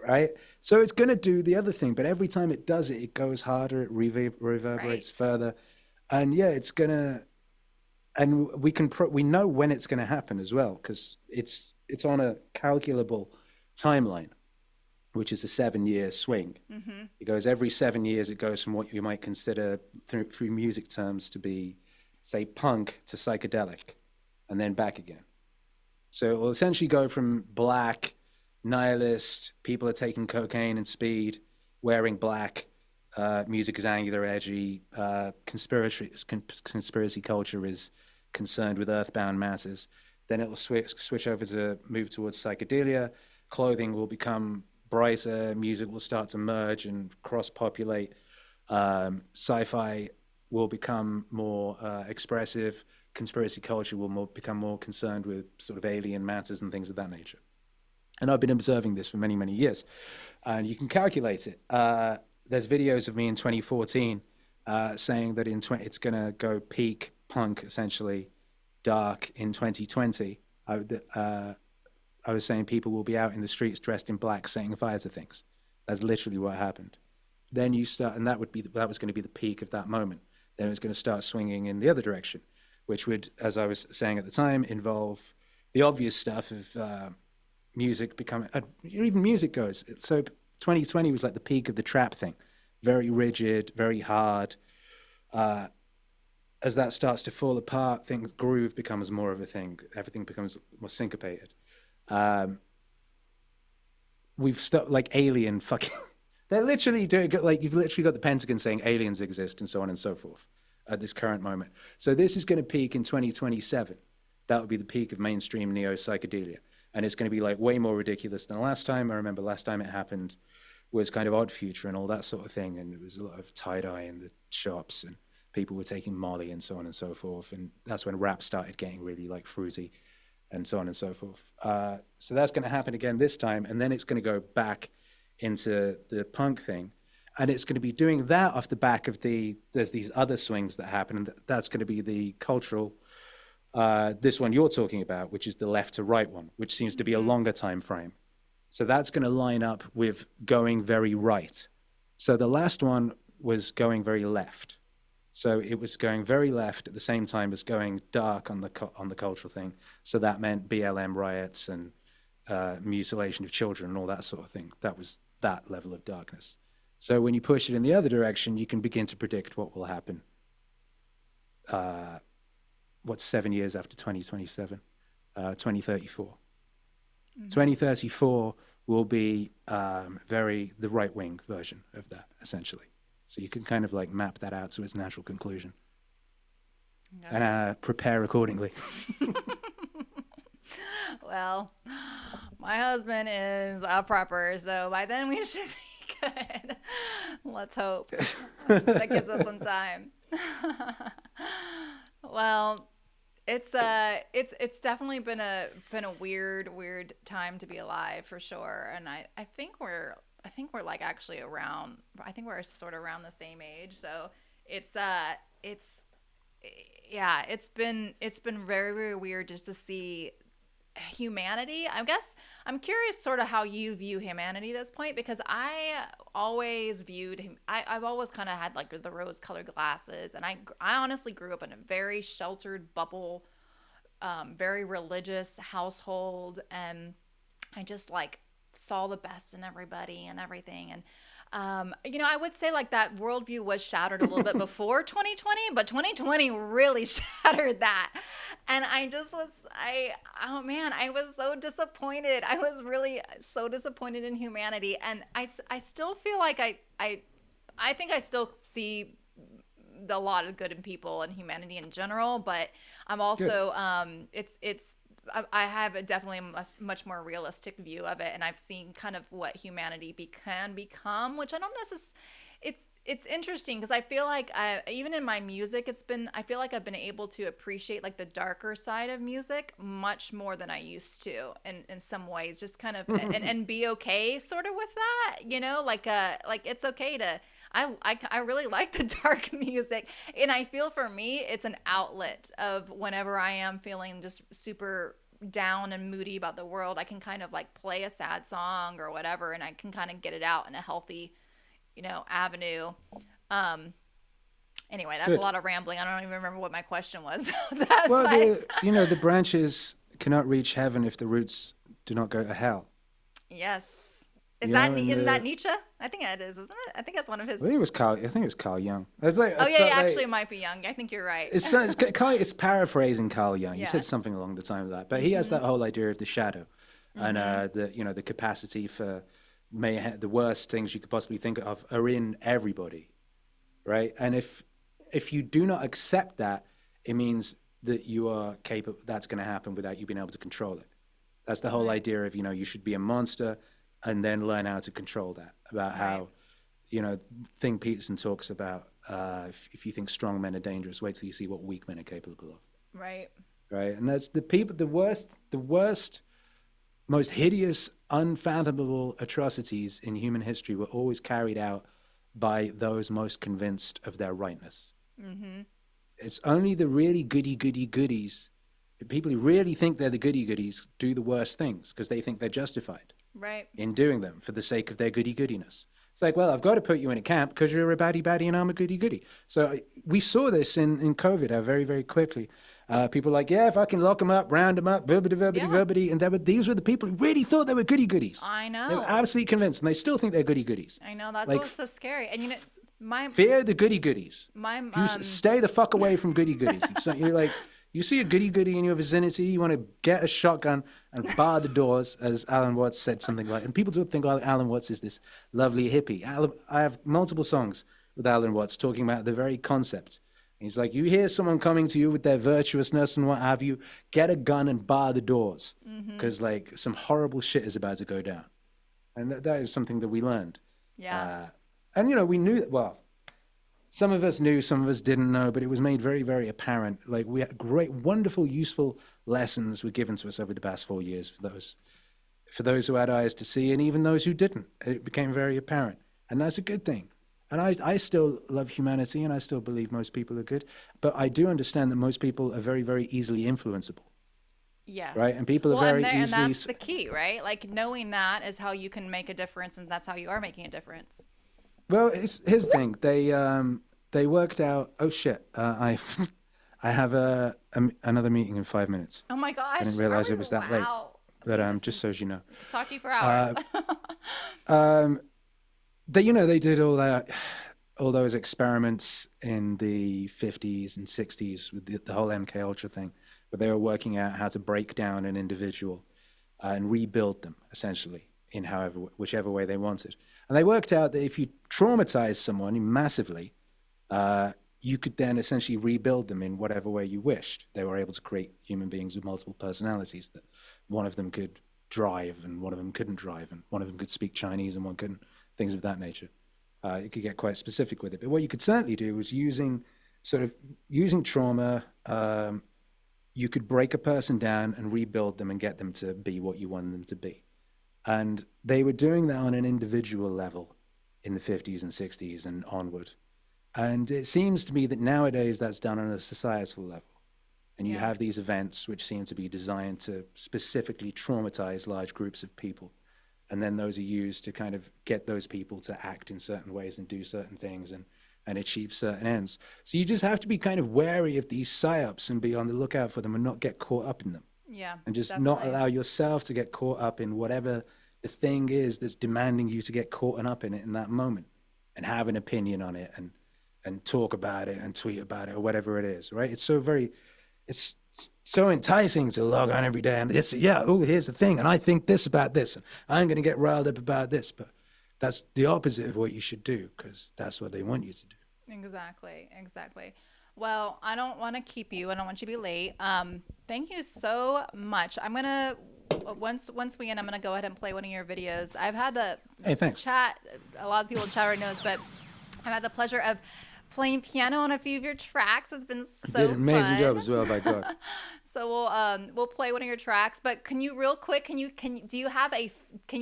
right? So it's going to do the other thing, but every time it does it, it goes harder, it reverberates Right. further. And yeah, it's going to, and we know when it's going to happen as well, because it's on a calculable timeline, which is a 7 year swing. Mm-hmm. It goes every 7 years, it goes from what you might consider through music terms to be, say, punk to psychedelic, and then back again. So it will essentially go from black, nihilist, people are taking cocaine and speed, wearing black, music is angular, edgy, conspiracy culture is concerned with earthbound masses. Then it will switch over to move towards psychedelia. Clothing will become brighter, music will start to merge and cross populate. Sci-fi will become more expressive. Conspiracy culture will become more concerned with sort of alien matters and things of that nature. And I've been observing this for many, many years. And you can calculate it. There's videos of me in 2014 saying that it's going to go peak punk, essentially, dark in 2020. I was saying people will be out in the streets dressed in black setting fire to things. That's literally what happened. Then you start, and that was going to be the peak of that moment. Then it was going to start swinging in the other direction, which would, as I was saying at the time, involve the obvious stuff of music becoming, even music goes. So 2020 was like the peak of the trap thing, very rigid, very hard. As that starts to fall apart, things groove becomes more of a thing. Everything becomes more syncopated. Um, we've stuck like alien fucking. They're literally doing like you've literally got the Pentagon saying aliens exist and so on and so forth at this current moment. So this is going to peak in 2027. That would be the peak of mainstream neo psychedelia, and it's going to be like way more ridiculous than last time. I remember last time it happened was kind of Odd Future and all that sort of thing, and there was a lot of tie dye in the shops, and people were taking Molly and so on and so forth, and that's when rap started getting really like fruity and so on and so forth. So that's going to happen again this time, and then it's going to go back into the punk thing, and it's going to be doing that off the back of there's these other swings that happen, and that's going to be the cultural. This one you're talking about, which is the left to right one, which seems to be a Mm-hmm. longer time frame. So that's going to line up with going very right. So the last one was going very left. So it was going very left at the same time as going dark on the cultural thing. So that meant BLM riots and mutilation of children and all that sort of thing. That was that level of darkness. So when you push it in the other direction, you can begin to predict what will happen. What's 7 years after 2027? 2034. Mm-hmm. 2034 will be the right wing version of that, essentially. So you can kind of like map that out to its natural conclusion Yes. and prepare accordingly. Well, my husband is a prepper, so by then we should be good. Let's hope. That gives us some time. Well, it's definitely been a weird time to be alive for sure, and I think we're like actually around. I think we're sort of around the same age, so it's yeah, it's been very, very weird just to see humanity. I guess I'm curious sort of how you view humanity at this point, because I always viewed him, I've always kind of had like the rose colored glasses, and I honestly grew up in a very sheltered bubble, very religious household, and I just like saw the best in everybody and everything. And I would say like that worldview was shattered a little bit before 2020, but 2020 really shattered that. And I just was, oh man, I was so disappointed. I was really so disappointed in humanity. And I still feel like I think I still see a lot of good in people and humanity in general, but I'm Good. also, I have definitely a much more realistic view of it, and I've seen kind of what humanity can become, which I don't necessarily. It's interesting because I feel like even in my music, I feel like I've been able to appreciate like the darker side of music much more than I used to, in some ways, just kind of and be okay sort of with that, like it's okay to. I really like the dark music, and I feel for me it's an outlet of whenever I am feeling just super down and moody about the world. I can kind of like play a sad song or whatever, and I can kind of get it out in a healthy, avenue. um anyway, that's a Good. lot of rambling. I don't even remember what my question was about that, Well, but the branches cannot reach heaven if the roots do not go to hell. yes. And Isn't that Nietzsche? I think it is, isn't it? I think that's one of I his. think it was Carl. I think it was Carl Jung. It's like Oh I yeah, yeah, felt actually like it might be Young. I think you're right. it's paraphrasing Carl Jung. He Yeah. said something along the time of that, but he has that whole idea of the shadow, and the capacity for the worst things you could possibly think of are in everybody, right? And if you do not accept that, it means that you are capable. That's going to happen without you being able to control it. That's the whole Right. idea of you should be a monster, and then learn how to control that. About Right. how Thing Peterson talks about, if you think strong men are dangerous, wait till you see what weak men are capable of, Right. right? And that's the worst, most hideous, unfathomable atrocities in human history were always carried out by those most convinced of their rightness. It's only the really goodies, the people who really think they're the goodies, do the worst things because they think they're justified Right. in doing them for the sake of their goodiness. It's like, well, I've got to put you in a camp because you're a baddie and I'm a goody. So we saw this in COVID very, very quickly. People were like, yeah, if I can lock them up, round them up, Yeah. verbity. And these were the people who really thought they were goodies. I They were know. absolutely convinced, and they still think they're goodies. I know. That's what Like, was so scary. And my fear the goodies. my You stay the fuck away from goodies. You're like, you see a goody in your vicinity, you want to get a shotgun and bar the doors, as Alan Watts said something like. And people do think, well, Alan Watts is this lovely hippie. I have multiple songs with Alan Watts talking about the very concept. He's like, you hear someone coming to you with their virtuousness and what have you, get a gun and bar the doors, because like some horrible shit is about to go down. And that is something that we learned. Yeah. And we knew, well, some of us knew, some of us didn't know, but it was made very, very apparent. Like, we had great, wonderful, useful lessons were given to us over the past 4 years for those who had eyes to see, and even those who didn't. It became very apparent, and that's a good thing. And I still love humanity, and I still believe most people are good, but I do understand that most people are very, very easily influenceable, Yes. right? And people are Well, very and easily. that's the key, right? Like knowing that is how you can make a difference, and that's how you are making a difference. Well, here's the thing. They worked out. Oh shit! I have another meeting in 5 minutes. Oh my gosh! I didn't realize really? it was that late. Wow. But We just so you know, could talk to you for hours. they did all those experiments in the 50s and 60s with the whole MK Ultra thing, where they were working out how to break down an individual and rebuild them essentially in whichever way they wanted. And they worked out that if you traumatize someone massively, you could then essentially rebuild them in whatever way you wished. They were able to create human beings with multiple personalities, that one of them could drive and one of them couldn't drive, and one of them could speak Chinese and one couldn't, things of that nature. You could get quite specific with it. But what you could certainly do was using trauma, you could break a person down and rebuild them and get them to be what you wanted them to be. And they were doing that on an individual level in the 50s and 60s and onward. And it seems to me that nowadays that's done on a societal level. And you Yeah. have these events which seem to be designed to specifically traumatize large groups of people. And then those are used to kind of get those people to act in certain ways and do certain things and achieve certain ends. So you just have to be kind of wary of these psyops and be on the lookout for them and not get caught up in them. Yeah. And just definitely. not allow yourself to get caught up in whatever the thing is that's demanding you to get caught up in it in that moment and have an opinion on it and talk about it and tweet about it or whatever it is, right? It's so enticing to log on every day and here's the thing, and I think this about this, and I'm going to get riled up about this, but that's the opposite of what you should do because that's what they want you to do. Exactly. Well, I don't want to keep you. I don't want you to be late. Thank you so much. I'm gonna once we end, I'm gonna go ahead and play one of your videos. I've had the Hey, thanks. chat. A lot of people in chat already knows, but I've had the pleasure of playing piano on a few of your tracks. It's been so Did an amazing fun. job as well, by God. So we'll play one of your tracks. But can you real quick? Can you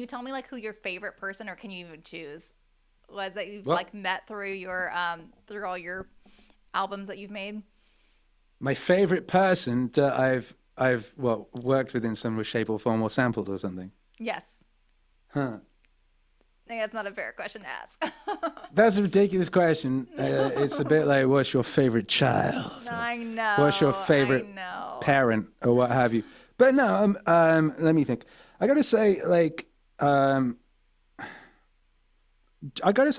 tell me like who your favorite person, or can you even choose? Was that you've like met through your through all your albums that you've made? My favorite person that I've worked with in some shape or form or sampled or something. Yes. Huh. I think that's not a fair question to ask. That's a ridiculous question. It's a bit like, what's your favorite child? I know. What's your favorite I know. parent or what have you? But no, let me think. I gotta say,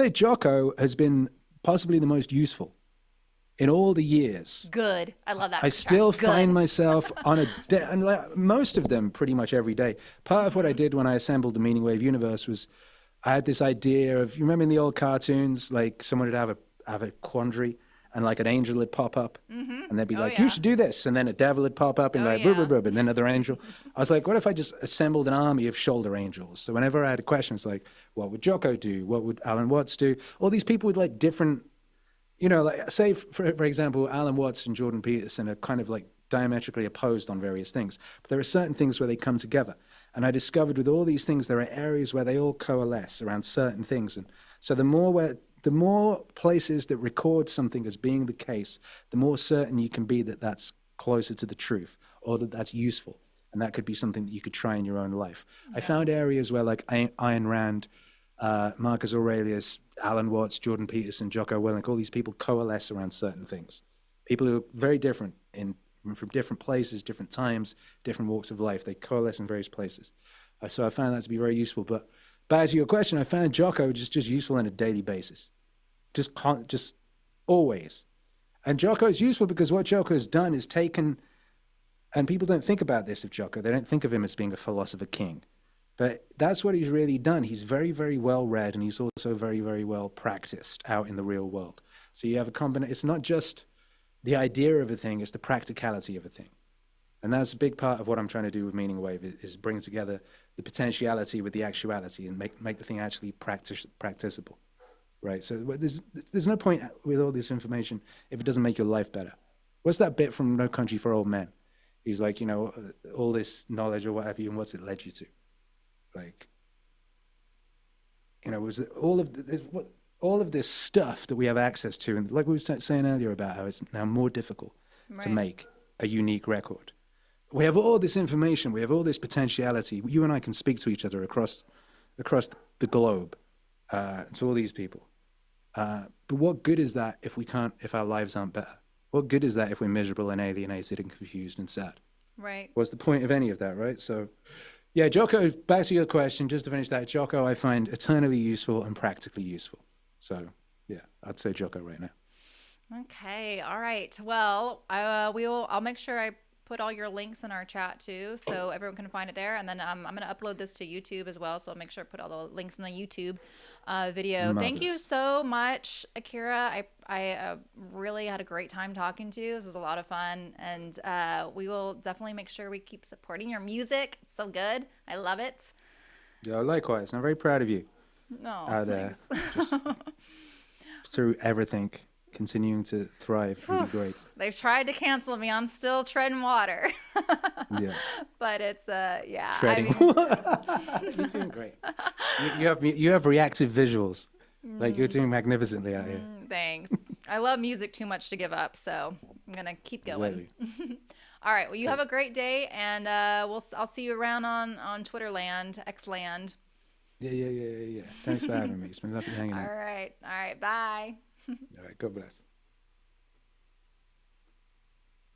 Jocko has been possibly the most useful in all the years. Good. I love that. I still Good. find myself on and like most of them pretty much every day. Part of what I did when I assembled the Meaning Wave universe was I had this idea of, you remember in the old cartoons, like someone would have a quandary and like an angel would pop up and they'd be like, yeah. you should do this. And then a devil would pop up and Oh, like, yeah. blah, blah, blah, and then another angel. I was like, what if I just assembled an army of shoulder angels? So whenever I had a question, it's like, what would Jocko do? What would Alan Watts do? All these people with like different, you know, like say, for example, Alan Watts and Jordan Peterson are kind of like diametrically opposed on various things. But there are certain things where they come together. And I discovered with all these things, there are areas where they all coalesce around certain things. And so the more places that record something as being the case, the more certain you can be that that's closer to the truth or that that's useful. And that could be something that you could try in your own life. Yeah. I found areas where like Ayn Rand, Marcus Aurelius, Alan Watts, Jordan Peterson, Jocko Willink, all these people coalesce around certain things. People who are very different from different places, different times, different walks of life. They coalesce in various places. So I found that to be very useful. But back to your question, I found Jocko just useful on a daily basis. Just always. And Jocko is useful because what Jocko has done is taken, and people don't think about this of Jocko. They don't think of him as being a philosopher king. But that's what he's really done. He's very, very well read, and he's also very, very well practiced out in the real world. So you have a combination. It's not just the idea of a thing, it's the practicality of a thing. And that's a big part of what I'm trying to do with Meaning Wave is bring together the potentiality with the actuality and make the thing actually practicable, right? So there's no point with all this information if it doesn't make your life better. What's that bit from No Country for Old Men? He's like, you know, all this knowledge or what have you, and what's it led you to? Like, you know, was all of this stuff that we have access to, and like we were saying earlier about how it's now more difficult to make a unique record. We have all this information, we have all this potentiality. You and I can speak to each other across the globe, to all these people. But what good is that if our lives aren't better? What good is that if we're miserable and alienated and confused and sad? Right. What's the point of any of that, right? So, yeah, Jocko, back to your question, just to finish that, Jocko I find eternally useful and practically useful. So, yeah, I'd say Jocko right now. Okay. All right. Well, I'll make sure I put all your links in our chat too, so everyone can find it there. And then I'm going to upload this to YouTube as well, so I'll make sure I put all the links in the YouTube video. Marvelous. Thank you so much, Akira. I really had a great time talking to you. This was a lot of fun, and we will definitely make sure we keep supporting your music. It's so good. I love it. Yeah, likewise. And I'm very proud of you. No, out there, just through everything, continuing to thrive and be great. They've tried to cancel me. I'm still treading water. Yeah. But it's yeah. Treading. You're doing great. You have reactive visuals. Like you're doing magnificently out here. Thanks. I love music too much to give up, so I'm gonna keep going. Exactly. All right. Well, you have a great day, and I'll see you around on Twitter land, X land. Yeah. Thanks for having me. It's been lovely hanging All out. right. All right. Bye. All right. God bless.